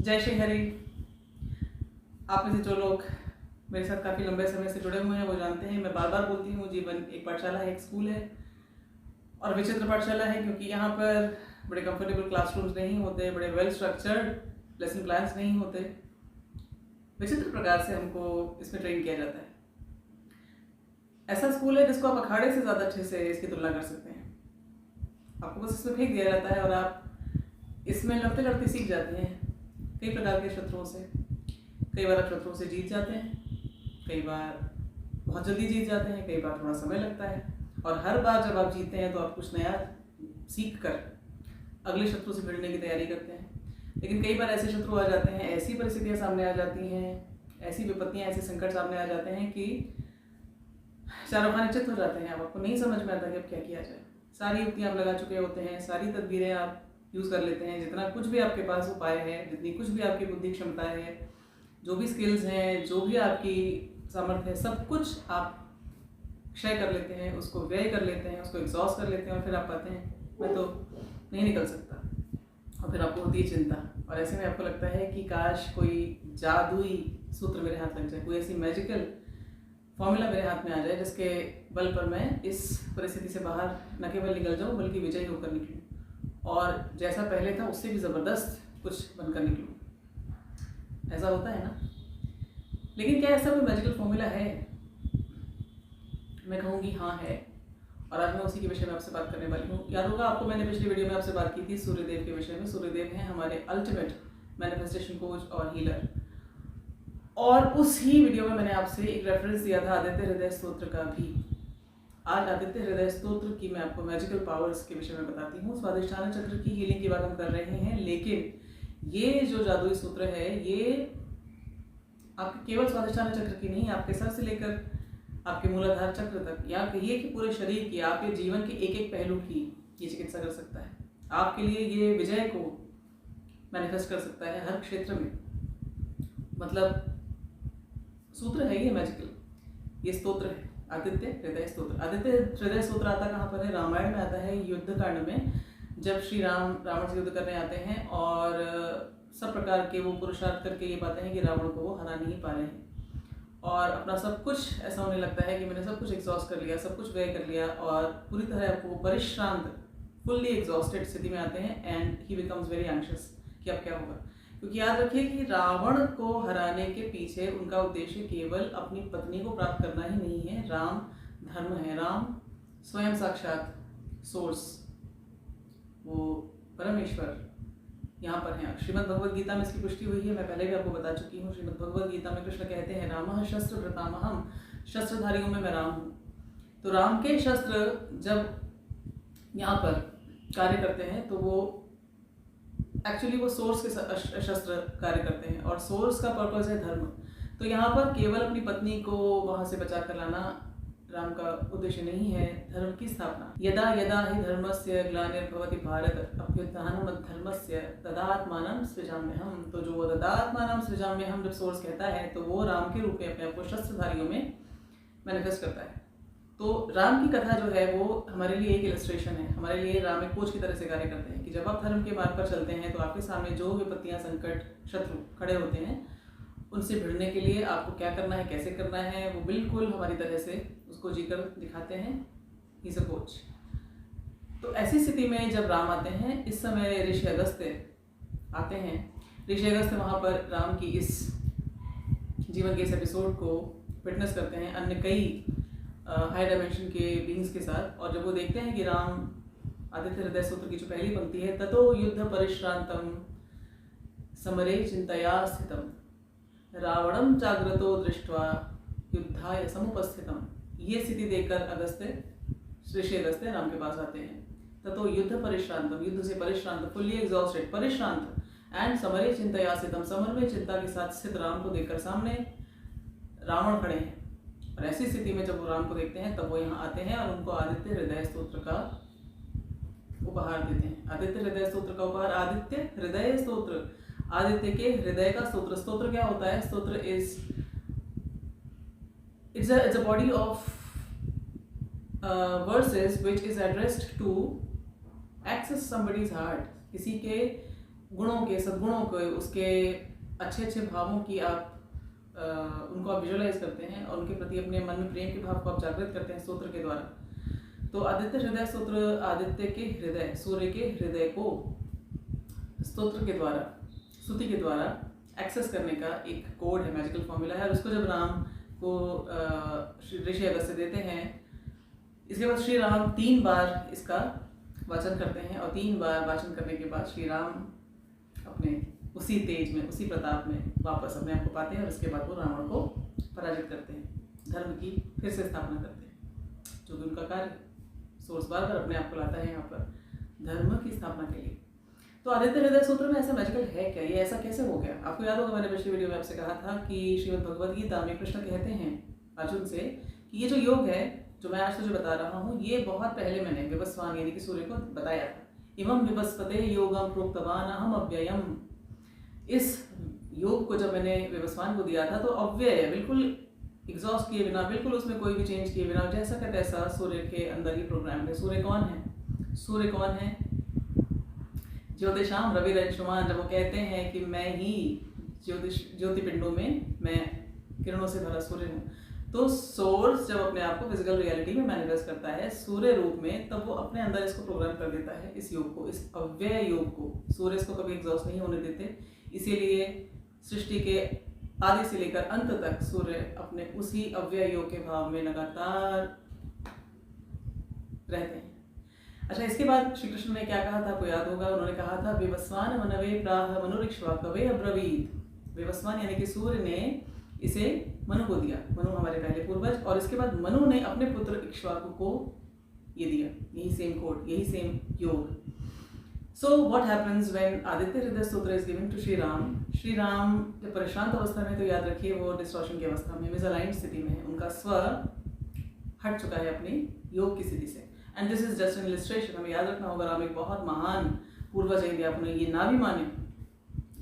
जय श्री हरि। आप में से जो लोग मेरे साथ काफ़ी लंबे समय से जुड़े हुए हैं वो जानते हैं, मैं बार बार बोलती हूँ, जीवन एक पाठशाला है, एक स्कूल है और विचित्र पाठशाला है, क्योंकि यहाँ पर बड़े कंफर्टेबल क्लासरूम्स नहीं होते, बड़े वेल स्ट्रक्चर्ड लेसन प्लान्स नहीं होते। विचित्र प्रकार से हमको इसमें ट्रेन किया जाता है। ऐसा स्कूल है जिसको आप अखाड़े से ज़्यादा अच्छे से इसकी तुलना कर सकते हैं। आपको बस इसमें फेंक दिया जाता है और आप इसमें लड़ते लड़ते सीख जाते हैं कई प्रकार के शत्रुओं से। कई बार आप शत्रुओं से जीत जाते हैं, कई बार बहुत जल्दी जीत जाते हैं, कई बार थोड़ा समय लगता है, और हर बार जब आप जीतते हैं तो आप कुछ नया सीख कर अगले शत्रु से भिड़ने की तैयारी करते हैं। लेकिन कई बार ऐसे शत्रु आ जाते हैं, ऐसी परिस्थितियाँ सामने आ जाती हैं, ऐसी विपत्तियाँ, ऐसे संकट सामने आ जाते हैं कि चारों खाने चित्त हो जाते हैं। अब आपको नहीं समझ में आता कि अब क्या किया जाए। सारी युक्तियाँ आप लगा चुके होते हैं, सारी तदबीरें आप यूज़ कर लेते हैं, जितना कुछ भी आपके पास उपाय है, जितनी कुछ भी आपकी बुद्धि क्षमता है, जो भी स्किल्स हैं, जो भी आपकी सामर्थ्य है, सब कुछ आप क्षय कर लेते हैं, उसको व्यय कर लेते हैं, उसको एग्जॉस्ट कर लेते हैं, और फिर आप पाते हैं मैं तो नहीं निकल सकता। और फिर आपको होती है चिंता, और ऐसे में आपको लगता है कि काश कोई जादुई सूत्र मेरे हाथ लग जाए, कोई ऐसी मैजिकल फॉर्मूला मेरे हाथ में आ जाए जिसके बल पर मैं इस परिस्थिति से बाहर न केवल निकल जाऊं बल्कि विजयी होकर निकलूं, और जैसा पहले था उससे भी ज़बरदस्त कुछ बनकर निकलूं। ऐसा होता है ना? लेकिन क्या ऐसा कोई मैजिकल फॉर्मूला है? मैं कहूँगी हाँ है, और आज मैं उसी के विषय में आपसे बात करने वाली हूँ। याद होगा आपको, मैंने पिछली वीडियो में आपसे बात की थी सूर्यदेव के विषय में। सूर्यदेव हैं हमारे अल्टीमेट मैनिफेस्टेशन कोच और हीलर, और उसी वीडियो में मैंने आपसे एक रेफरेंस दिया था आदित्य हृदय स्तोत्र का भी। आज आदित्य हृदय स्तोत्र की मैं आपको मैजिकल पावर्स के विषय में बताती हूँ। स्वादिष्ठान चक्र की हीलिंग की बात हम कर रहे हैं, लेकिन ये जो जादुई सूत्र है ये आपके केवल स्वादिष्ठान चक्र की नहीं, आपके सर से लेकर आपके मूलाधार चक्र तक, या कहिए कि पूरे शरीर की, आपके जीवन के एक एक पहलू की ये चिकित्सा कर सकता है। आपके लिए ये विजय को मैनिफेस्ट कर सकता है हर क्षेत्र में। मतलब सूत्र है ये मैजिकल, ये स्तोत्र है आदित्य हृदय स्तोत्र। आदित्य हृदय स्तोत्र आता कहाँ पर है? रामायण में आता है, युद्ध कांड में, जब श्री राम रावण से युद्ध करने आते हैं और सब प्रकार के वो पुरुषार्थ करके ये पाते हैं कि रावण को वो हरा नहीं पा रहे हैं, और अपना सब कुछ ऐसा होने लगता है कि मैंने सब कुछ एग्जॉस्ट कर लिया, सब कुछ व्यय कर लिया, और पूरी तरह वो परिश्रांत, फुल्ली एग्जॉस्टेड स्थिति में आते हैं, and he becomes very anxious कि अब क्या होगा। क्योंकि याद रखिए कि रावण को हराने के पीछे उनका उद्देश्य केवल अपनी पत्नी को प्राप्त करना ही नहीं है। राम धर्म है, राम स्वयं साक्षात सोर्स, वो परमेश्वर यहाँ पर हैं। श्रीमद् भगवद गीता में इसकी पुष्टि हुई है, मैं पहले भी आपको बता चुकी हूँ। श्रीमद् भगवद गीता में कृष्ण कहते हैं, रामः शस्त्र व्रतामहम, शस्त्रधारियों में मैं राम हूँ। तो राम के शस्त्र जब यहाँ पर कार्य करते हैं तो वो एक्चुअली वो सोर्स के शस्त्र कार्य करते हैं, और सोर्स का पर्पस है धर्म। तो यहाँ पर केवल अपनी पत्नी को वहाँ से बचा कर लाना राम का उद्देश्य नहीं है, धर्म की स्थापना। यदा यदा हि धर्मस्य ग्लानिर्भवति भारत अभ्युत्थानमद्धर्मस्य तदात्मानं सृजाम्यहम्। तो जो तदात्मानं सृजाम्यहम् जब सोर्स कहता है तो वो राम के रूप में अपने आप को शस्त्रधारियों में मैनिफेस्ट करता है। तो राम की कथा जो है वो हमारे लिए एक इलस्ट्रेशन है, हमारे लिए राम एक कोच की तरह से कार्य करते हैं कि जब आप धर्म के मार्ग पर चलते हैं तो आपके सामने जो विपत्तियां, संकट, शत्रु खड़े होते हैं, उनसे भिड़ने के लिए आपको क्या करना है, कैसे करना है, वो बिल्कुल हमारी तरह से उसको जीकर दिखाते हैं। He is a coach. तो ऐसी स्थिति में जब राम आते हैं, इस समय ऋषि अगस्त्य आते हैं। ऋषि अगस्त्य वहाँ पर राम की इस जीवन के इस एपिसोड को विटनेस करते हैं अन्य कई हाई डायमेंशन के बींग्स के साथ, और जब वो देखते हैं कि राम आदित्य हृदय सूत्र की जो पहली पंक्ति है, ततो युद्ध परिश्रांतम समरे चिंतया स्थितम रावणम जाग्रतो दृष्ट्वा युद्धाय समुपस्थितम। ये स्थिति देखकर अगस्त्य, ऋषि अगस्त्य राम के पास आते हैं। ततो युद्ध परिश्रांतम, युद्ध से परिश्रांत, फुल्ली एग्जॉस्टेड, परिश्रांत, एंड समरे चिंतया स्थितम, समर में चिंता के साथ स्थित राम को देखकर सामने रावण खड़े हैं। और ऐसी स्थिति में जब वो राम को देखते हैं तब वो यहाँ आते हैं और उनको आदित्य हृदय स्तोत्र का उपहार देते हैं। आदित्य हृदय स्तोत्र का उपहार, आदित्य हृदय स्तोत्र, आदित्य के हृदय का स्तोत्र। स्तोत्र क्या होता है? Stotra it's a body of verses which is addressed to access somebody's heart. किसी के गुणों के, सद्गुणों के, उसके अच्छे अच्छे भावों की आप उनको आप विजुअलाइज करते हैं और उनके प्रति अपने मन में प्रेम के भाव को आप जागृत करते हैं स्तोत्र के द्वारा। तो आदित्य हृदय स्तोत्र आदित्य के हृदय, सूर्य के हृदय को स्तोत्र के द्वारा, स्तुति के द्वारा एक्सेस करने का एक कोड है, मैजिकल फॉर्मूला है। और उसको जब राम को ऋषि अगस्त्य देते हैं, इसके बाद श्री राम 3 बार इसका वाचन करते हैं और 3 बार वाचन करने के बाद श्री राम अपने उसी तेज में, उसी प्रताप में वापस अपने आप को पाते हैं और उसके बाद वो रावण को पराजित करते हैं, धर्म की फिर से स्थापना करते हैं, जो भी उनका कार्य सोर्स बार बार अपने आप को लाता है यहाँ पर धर्म की स्थापना के लिए। तो आदित्य हृदय सूत्र में ऐसा मैजिकल है क्या, ये ऐसा कैसे हो गया? आपको याद होगा मैंने पिछली वीडियो में आपसे कहा था कि श्रीमद् भगवद गीता में कृष्ण कहते हैं अर्जुन से कि ये जो योग है जो मैं आज तुझे बता रहा हूँ, ये बहुत पहले मैंने विवस्वान यानी कि सूर्य को बताया था। इमं विवस्वते योगम प्रोक्तवान अहम अव्ययम। इस योग को जब मैंने विवस्वान को दिया था तो अव्यय, बिल्कुल एग्जॉस्ट किए बिना, बिल्कुल उसमें कोई भी चेंज किए बिना, जैसा का तैसा सूर्य के अंदर ही प्रोग्राम है। सूर्य कौन है? सूर्य कौन है? ज्योतिषाम रविरंशुमान। जब वो कहते हैं कि मैं ही ज्योति पिंडों में मैं किरणों से भरा सूर्य हूँ, तो सोर्स जब अपने आप को फिजिकल रियलिटी में मैनिफेस्ट करता है सूर्य रूप में, तब वो अपने अंदर इसको प्रोग्राम कर देता है, इस योग को, इस अव्यय योग को। सूर्य इसको कभी एग्जॉस्ट नहीं होने देते, इसीलिए सृष्टि के आदि से लेकर अंत तक सूर्य अपने उसी अव्यय योग के भाव में लगातार रहते हैं। अच्छा, इसके बाद श्री कृष्ण ने क्या कहा था आपको याद होगा, उन्होंने कहा था विवस्वान मनवे प्राह मनुरिक्ष्वाकवे अब्रवीत। विवस्वान यानी कि सूर्य ने इसे मनु को दिया, मनु हमारे पहले पूर्वज, और इसके बाद मनु ने अपने पुत्र इक्ष्वाकु को ये दिया, यही सेम कोड, यही सेम योग। So what happens when Aditya Hridaya Stotra is given to Shri Ram? Shri Ram जब परेशांत अवस्था में, तो याद रखिए वो डिस्टॉर्शन की अवस्था में, मिसअलाइंड स्थिति में है, उनका स्व हट चुका है अपनी योग की स्थिति से। And this is just an illustration. हमें याद रखना होगा राम एक बहुत महान पूर्वज है, आप उन्हें ये ना भी माने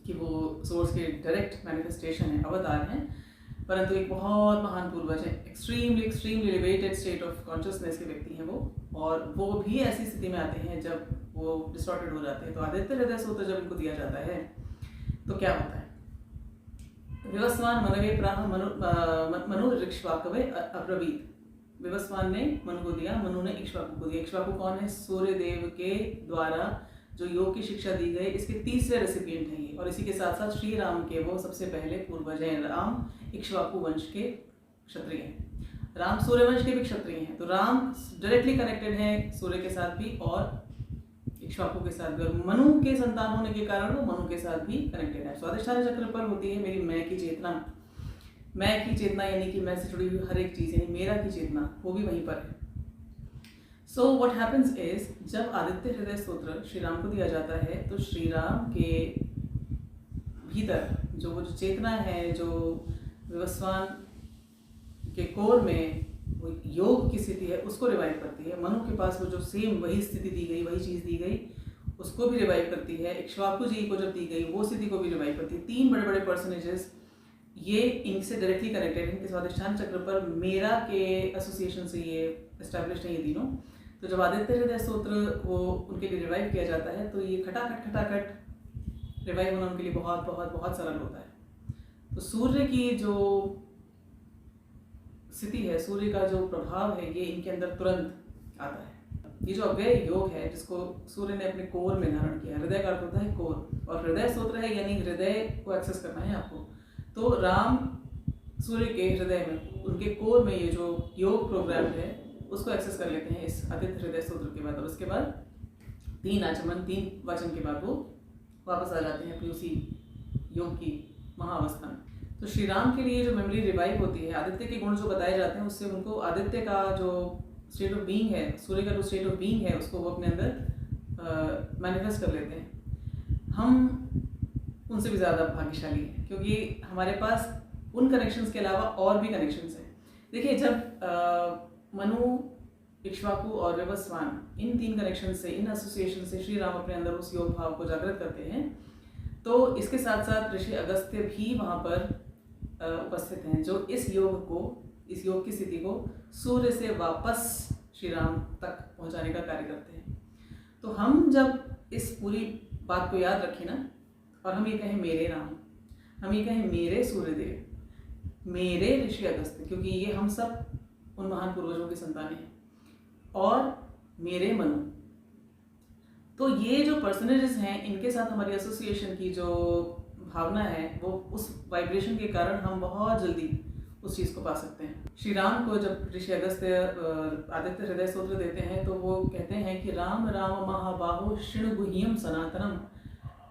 कि वो सोर्स के डायरेक्ट मैनिफेस्टेशन है, अवतार हैं, परंतु एक बहुत महान पूर्वज है, extremely elevated state of consciousness के व्यक्ति हैं वो, और वो भी ऐसी स्थिति में आते हैं जब वो डिस्टॉर्टेड हो जाते हैं। तो आदित्य हृदय स्तोत्र जब इनको दिया जाता है तो क्या होता है? विवस्वान मनवे प्राह मनु ऋक्ष्वाकवे अब्रवीत। विवस्वान ने मनु को दिया, मनु ने इक्ष्वाकु को दिया। इक्ष्वाकु कौन है? सूर्य देव के द्वारा जो योग की शिक्षा दी गई, इसके तीसरे रेसिपिएंट हैं ये, और इसी के साथ साथ श्री राम के वो सबसे पहले पूर्वज हैं। राम इक्ष्वाकु वंश के क्षत्रिय हैं, राम सूर्य वंश के भी क्षत्रिय हैं। तो राम डायरेक्टली कनेक्टेड है सूर्य के साथ भी और इक्ष्वाकु के साथ भी, और मनु के संतान होने के कारण वो मनु के साथ भी कनेक्टेड है। स्वादिष्ठान चक्र पर होती है मेरी मैं की चेतना, मैं की चेतना यानी कि मैं से जुड़ी हुई हर एक चीज़, यानी मेरा की चेतना, वो भी वहीं पर है। सो व्हाट हैपेंस इज, जब आदित्य हृदय स्तोत्र श्री राम को दिया जाता है तो श्री राम के भीतर जो वो चेतना है, जो विवस्वान के कोर में वो योग की स्थिति है, उसको रिवाइव करती है। मनु के पास वो जो सेम वही स्थिति दी गई, वही चीज़ दी गई, उसको भी रिवाइव करती है। इक्ष्वाकु जी को जब दी गई वो स्थिति को भी रिवाइव करती है। 3 बड़े बड़े पर्सनेजेस ये इनसे डायरेक्टली कनेक्टेड है, इनके स्वादिष्ठान चक्र पर मेरा के एसोसिएशन से ये एस्टैब्लिश्ड है ये तीनों। तो जब आदित्य हृदय स्तोत्र वो उनके लिए रिवाइव किया जाता है तो ये खटाखट रिवाइव होना उनके लिए बहुत बहुत बहुत सरल होता है। तो सूर्य की जो स्थिति है, सूर्य का जो प्रभाव है, ये इनके अंदर तुरंत आता है। ये जो अव्यय योग है जिसको सूर्य ने अपने कोर में धारण किया, हृदय का अर्थ होता है कोर, और हृदय स्तोत्र है यानी हृदय को एक्सेस करना है आपको। तो राम सूर्य के हृदय में, उनके कोर में ये जो योग प्रोग्राम है उसको एक्सेस कर लेते हैं इस आदित्य हृदय स्तोत्र के बाद, और उसके बाद 3 वचन के बाद वो वापस आ जाते हैं अपनी उसी योग की महाअवस्था में। तो श्री राम के लिए जो मेमोरी रिवाइव होती है, आदित्य के गुण जो बताए जाते हैं उससे उनको आदित्य का जो स्टेट ऑफ बीइंग है, सूर्य का जो स्टेट ऑफ बीइंग है, उसको वो अपने अंदर मैनिफेस्ट कर लेते हैं। हम उनसे भी ज़्यादा भाग्यशाली हैं क्योंकि हमारे पास उन कनेक्शंस के अलावा और भी कनेक्शंस हैं। देखिए, जब मनु, इक्ष्वाकु और विवस्वान, इन 3 कनेक्शन से, इन एसोसिएशन से श्री राम अपने अंदर उस योग भाव को जागृत करते हैं, तो इसके साथ साथ ऋषि अगस्त्य भी वहाँ पर उपस्थित हैं जो इस योग को, इस योग की स्थिति को सूर्य से वापस श्री राम तक पहुँचाने का कार्य करते हैं। तो हम जब इस पूरी बात को याद रखें ना और हम ये कहें मेरे राम, हम ये कहें मेरे सूर्यदेव, मेरे ऋषि अगस्त्य, क्योंकि ये हम सब उन महान पूर्वजों की संतानें हैं, और मेरे मनु। तो ये जो पर्सनेजेस हैं, इनके साथ हमारी एसोसिएशन की जो भावना है, वो उस वाइब्रेशन के कारण हम बहुत जल्दी उस चीज़ को पा सकते हैं। श्री राम को जब ऋषि अगस्त्य आदित्य हृदय स्तोत्र देते हैं तो वो कहते हैं कि राम राम महाबाहो शृणु गुह्यम सनातनम,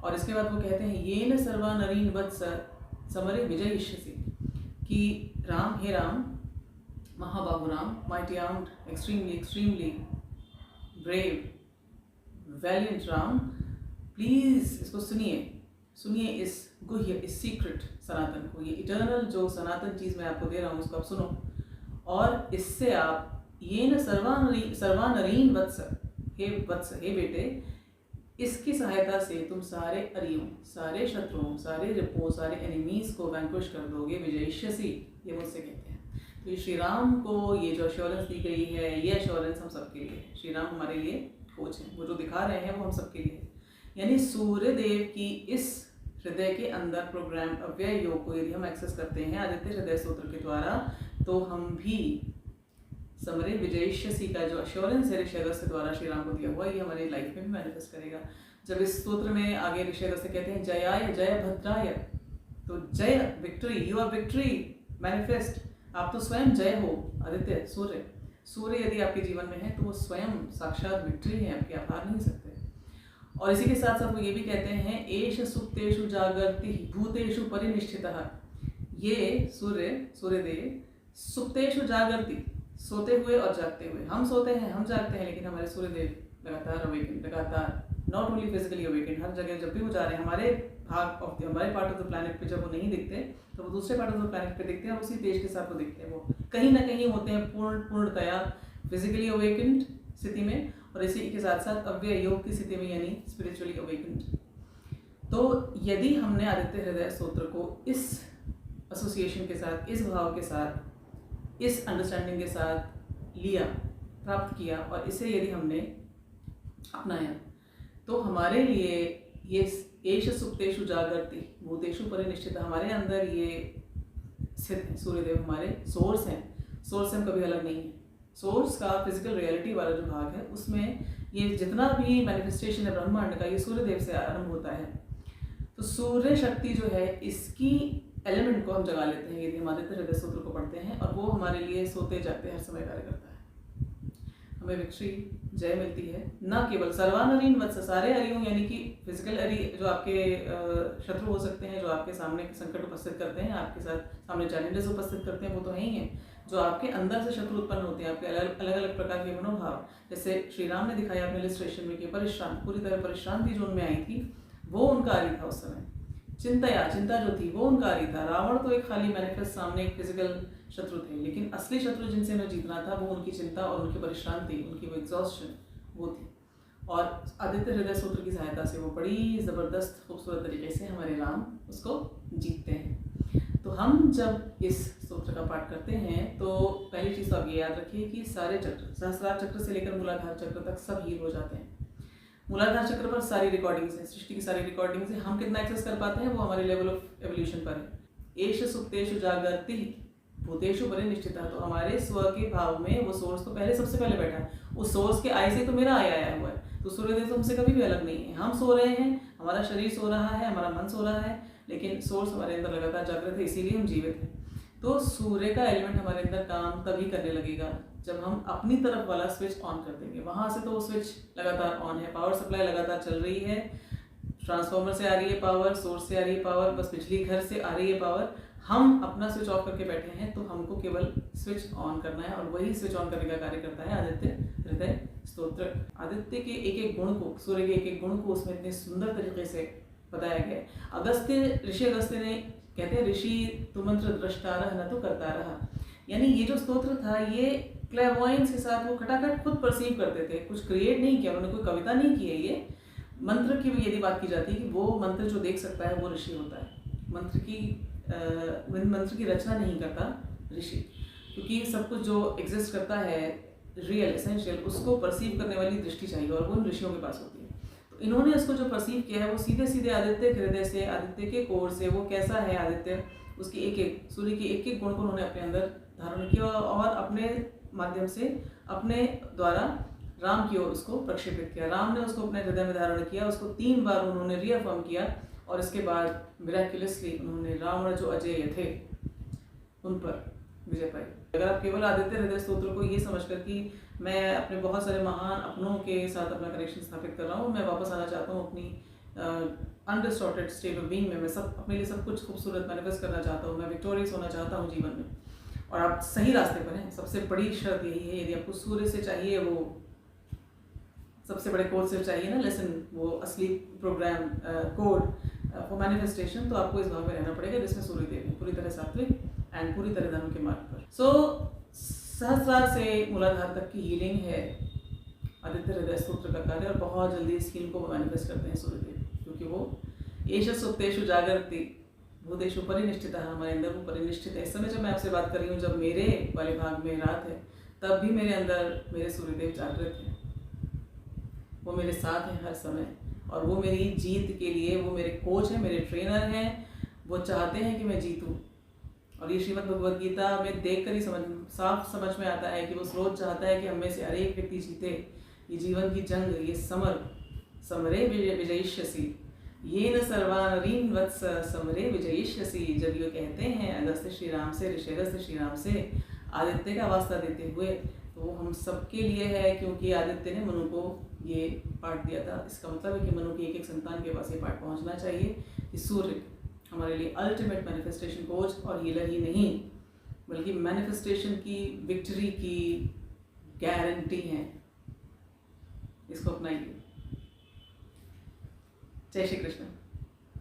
और इसके बाद वो कहते हैं ये न सर्वा नरीन वत्स समरे विजयिष्यसि, कि राम, हे राम, महाबाहु Ram, mighty armed, extremely brave, valiant Ram, please इसको सुनिए इस गुह्य, इस सीक्रेट सनातन को, ये इटर्नल जो सनातन चीज़ मैं आपको दे रहा हूँ उसको आप सुनो, और इससे आप ये न सर्वानरीन वत्स, हे बेटे, इसकी सहायता से तुम सारे अरियों, सारे शत्रुओं, सारे रिपुओं, सारे एनिमीज को वैंक्विश कर दोगे, विजयिष्यसि, ये मुझसे कहते हैं। तो ये श्री राम को ये जो एश्योरेंस दी गई है, ये एश्योरेंस हम सबके लिए है। श्री राम हमारे लिए कोच हैं, वो जो दिखा रहे हैं वो हम सबके लिए है। यानी सूर्यदेव की इस हृदय के अंदर प्रोग्राम अव्यय योग को यदि हम एक्सेस करते हैं आदित्य हृदय स्तोत्र के द्वारा, तो हम भी समरे विजयिष्यसि का जो एश्योरेंस है ऋषि अगस्त्य द्वारा श्री राम को दिया हुआ, ये हमारी लाइफ में भी मैनिफेस्ट करेगा। जब इस स्तोत्र में आगे ऋषि अगस्त्य कहते हैं जयाय जय भद्राय, तो जय, victory, you are victory manifest, आप तो स्वयं जय हो। आदित्य, सूर्य यदि आपके जीवन में है तो वो स्वयं साक्षात विक्ट्री है, आपके, आप हार नहीं सकते। और इसी के साथ साथ वो ये भी कहते हैं एष सुप्तेषु जागर्ति भूतेषु परिनिष्ठितः, ये सूर्यदेव सुप्तेषु जागर्ति, सोते हुए और जागते हुए, हम सोते हैं, हम जागते हैं, लेकिन हमारे सूर्यदेव लगातार अवेकन, लगातार, नॉट ओनली फिजिकली अवेकन, हर जगह जब भी वो जा रहे हैं, हमारे हमारे पार्ट ऑफ द प्लैनेट पे जब वो नहीं दिखते तो वो दूसरे पार्ट ऑफ द प्लैनेट पे दिखते हैं, उसी तेज के साथ वो दिखते हैं, वो कहीं ना कहीं होते हैं पूर्णतया फिजिकली अवेकन्ड स्थिति में, और इसी के साथ साथ अव्यय योग की स्थिति में, यानी स्पिरिचुअली अवेकन्ड। तो यदि हमने आदित्य हृदय स्तोत्र को इस एसोसिएशन के साथ, इस भाव के साथ, इस अंडरस्टैंडिंग के साथ लिया, प्राप्त किया, और इसे यदि हमने अपनाया, तो हमारे लिए ये एष सुप्तेषु जागर्ति भूतेषु परिनिष्ठितः, हमारे अंदर ये स्थित है। सूर्यदेव हमारे सोर्स हैं, सोर्स से हम कभी अलग नहीं है। सोर्स का फिजिकल रियलिटी वाला जो भाग है, उसमें ये जितना भी मैनिफेस्टेशन है ब्रह्मांड का, ये सूर्यदेव से आरंभ होता है। तो सूर्य शक्ति जो है, इसकी एलिमेंट को हम जगा लेते हैं यदि हम आदित्य हृदय स्तोत्र को पढ़ते हैं, और वो हमारे लिए सोते जागते हर समय कार्य करता है। हमें विक्ट्री, जय मिलती है, न केवल सर्वानरीन वत्स, सारे अरियों, यानी कि फिजिकल अरि जो आपके शत्रु हो सकते हैं, जो आपके सामने संकट उपस्थित करते हैं, आपके साथ सामने चैलेंजेस उपस्थित करते हैं, वो तो है ही हैं। जो आपके अंदर से शत्रु उत्पन्न होते हैं, आपके अलग अलग प्रकार के मनोभाव, जैसे श्री राम ने दिखाया अपने इलस्ट्रेशन में कि परेशान, पूरी तरह परेशान थी जो उनमें आई थी, वो उनका आरी था उस समय। चिंता जो थी वो उनका आरी था। रावण तो एक खाली मैनिफेस्ट सामने एक फिजिकल शत्रु थे, लेकिन असली शत्रु जिनसे हमें जीतना था वो उनकी चिंता और उनकी परेशानी, उनकी वो एग्जॉस्शन वो थी। और आदित्य हृदय स्तोत्र की सहायता से वो बड़ी ज़बरदस्त खूबसूरत तरीके से हमारे राम उसको जीतते हैं। तो हम जब इस स्तोत्र का पाठ करते हैं तो पहली चीज़ तो आप ये याद रखिए कि सारे चक्र, सहस्रार चक्र से लेकर मूलाधार चक्र तक सब हील हो जाते हैं। मूलाधार चक्र पर सारी रिकॉर्डिंग्स हैं, सृष्टि की सारी रिकॉर्डिंग्स हैं। हम कितना एक्सेस कर पाते हैं वो हमारे लेवल ऑफ एवोल्यूशन पर है। एष सुप्तेषु जागर्ति भूतेषु परिनिष्ठितः, तो हमारे स्व के भाव में वो सोर्स तो पहले सबसे पहले बैठा है। उस सोर्स के आई से तो मेरा आया हुआ है। तो सूर्यदेव तो हमसे कभी भी अलग नहीं है। हम सो रहे हैं, हमारा शरीर सो रहा है, हमारा मन सो रहा है, लेकिन सोर्स हमारे अंदर लगातार जागृत है, इसीलिए हम जीवित हैं। तो सूर्य का एलिमेंट हमारे अंदर काम तभी करने लगेगा जब हम अपनी तरफ वाला स्विच ऑन कर देंगे। वहाँ से तो वो स्विच लगातार ऑन है, पावर सप्लाई लगातार चल रही है, ट्रांसफार्मर से आ रही है पावर, सोर्स से आ रही है पावर, बस बिजली घर से आ रही है पावर। हम अपना स्विच ऑफ करके बैठे हैं, तो हमको केवल स्विच ऑन करना है, और वही स्विच ऑन करने का कार्य करता है आदित्य हृदय स्तोत्र। आदित्य के एक एक गुण को, सूर्य के एक एक गुण को उसमें इतने सुंदर तरीके से बताया गया। ऋषि अगस्त्य ने कहते हैं, ऋषि तु मंत्र दृष्टा रह न तो करता रहा। यानी ये जो स्तोत्र था, ये क्लैरवॉयंस के साथ वो खटाखट खुद परसीव करते थे, कुछ क्रिएट नहीं किया उन्होंने, कोई कविता नहीं की है। ये मंत्र की भी यदि बात की जाती है कि वो मंत्र जो देख सकता है वो ऋषि होता है। मंत्र की रचना नहीं करता ऋषि, क्योंकि सब कुछ जो एग्जिस्ट करता है रियल एसेंशियल, उसको परसीव करने वाली दृष्टि चाहिए, और वो उन ऋषियों के पास होती है। तो इन्होंने इसको जो परसीव किया है वो सीधे सीधे आदित्य हृदय से, आदित्य के कोर से, वो कैसा है आदित्य, उसकी एक एक सूर्य की एक एक गुण को उन्होंने अपने अंदर धारण किया और अपने माध्यम से अपने द्वारा राम की ओर उसको प्रक्षेपित किया। राम ने उसको अपने हृदय में धारण किया, उसको 3 बार उन्होंने रीअफर्म किया और इसके बाद मिराक्युलसली उन्होंने रावण जो अजेय थे उन पर विजय पाई। अगर आप केवल आदित्य हृदय स्तोत्र को ये समझकर कि मैं अपने बहुत सारे महान अपनों के साथ अपना कनेक्शन स्थापित कर रहा हूँ, मैं वापस आना चाहता हूँ अपनी अनडिस्टॉर्टेड स्टेट ऑफ बीइंग में, मैं सब अपने लिए सब कुछ खूबसूरत मैनिफेस्ट करना चाहता हूँ, मैं विक्टोरियस होना चाहता हूँ जीवन में, और आप सही रास्ते पर हैं। सबसे बड़ी शर्त यही है, यदि आपको सूर्य से चाहिए वो सबसे बड़े कोड से चाहिए ना लेसन, वो असली प्रोग्राम कोड फॉर मैनिफेस्टेशन, तो आपको इस भाव में रहना पड़ेगा जिसमें सूर्य देव है, पूरी तरह सात्विक एंड पूरी तरह धर्म के मार्ग पर। सो सहस्रार से मूलाधार तक की हीलिंग है आदित्य हृदय स्तोत्र का कार्य, और बहुत जल्दी इस हीलिंग को मैनिफेस्ट करते हैं सूर्यदेव, क्योंकि वो एष सुप्तेषु जागृति भूतेषु परिनिष्ठित, हमारे अंदर वो परिनिष्ठित है। इस समय जब मैं आपसे बात कर रही हूँ, जब मेरे वाले भाग में रात है, तब भी मेरे अंदर मेरे सूर्यदेव जागृत हैं, वो मेरे साथ हैं हर समय, और वो मेरी जीत के लिए वो मेरे कोच हैं, मेरे ट्रेनर हैं, वो चाहते हैं कि मैं जीतूँ। और ये श्रीमद् भगवद गीता में देखकर ही साफ समझ में आता है कि वो स्रोत चाहता है कि हम में से हर एक व्यक्ति जीते। ये जीवन की जंग, ये समरे विजयिष्यसि, ये न सर्वानरीन वत्स समरे विजयिष्यसि। जब ये कहते हैं अगस्त्य श्री राम से, ऋषिगस्त्य श्री राम से आदित्य का वास्ता देते हुए, तो वो हम सबके लिए है, क्योंकि आदित्य ने मनु को ये पाठ दिया था। इसका मतलब है कि मनु की एक एक संतान के पास ये पाठ पहुंचना चाहिए कि सूर्य हमारे लिए अल्टीमेट मैनिफेस्टेशन कोच और हीलर ही नहीं, बल्कि मैनिफेस्टेशन की विक्ट्री की गारंटी है। इसको अपनाइए। जय श्री कृष्ण।